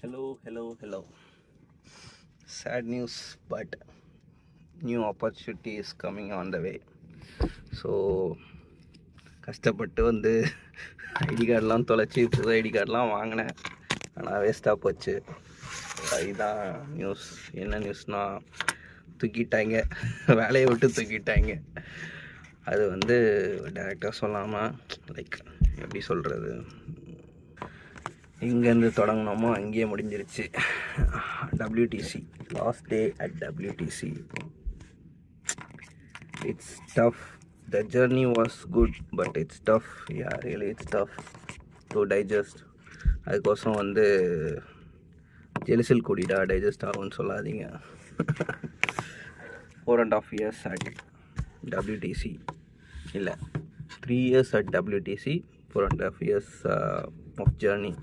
Hello. Sad news, but new opportunity is coming on the way. So கஷ்டப்பட்டு வந்து ID கார்டெலாம் தொலைச்சி புது ID கார்டெலாம் வாங்கினேன். ஆனால் வேஸ்ட்டாக போச்சு. இதுதான் நியூஸ். என்ன நியூஸ்னால் தூக்கிட்டாங்க, வேலையை விட்டு தூக்கிட்டாங்க. அது வந்து டேரெக்டாக சொல்லாமல் லைக் எப்படி சொல்கிறது, இங்கேருந்து தொடங்கினோமோ அங்கேயே முடிஞ்சிருச்சு. WTC last day at WTC. It's tough. The journey was good, but it's tough. Yeah, really it's tough to digest. அதுக்கோசம் வந்து ஜெலிசில் குடிடா டைஜஸ்ட் ஆகும்னு சொல்லாதீங்க. 4.5 years at WTC, இல்லை 3 years at WTC, 4.5 years of journey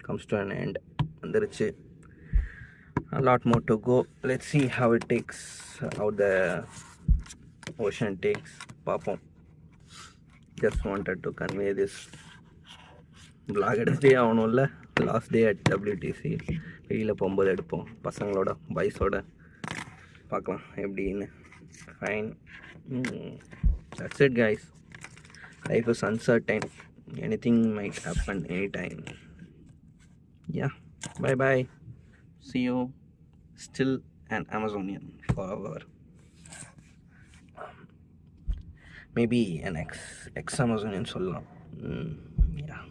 comes to an end. வந்துருச்சு. A lot more to go. Let's see how it takes, how the ocean takes. பார்ப்போம். Just wanted to convey this. vlog எடுத்தே ஆகணும்ல. Last day at WTC. வெளியில் போகும்போது எடுப்போம் பசங்களோட, பாய்ஸோட. பார்க்கலாம் எப்படின்னு. Fine. That's it guys. Life is uncertain. Anything might happen anytime. Yeah. Bye. See you. Still an Amazonian forever. Maybe an ex-Amazonian சொல்லலாம். Yeah.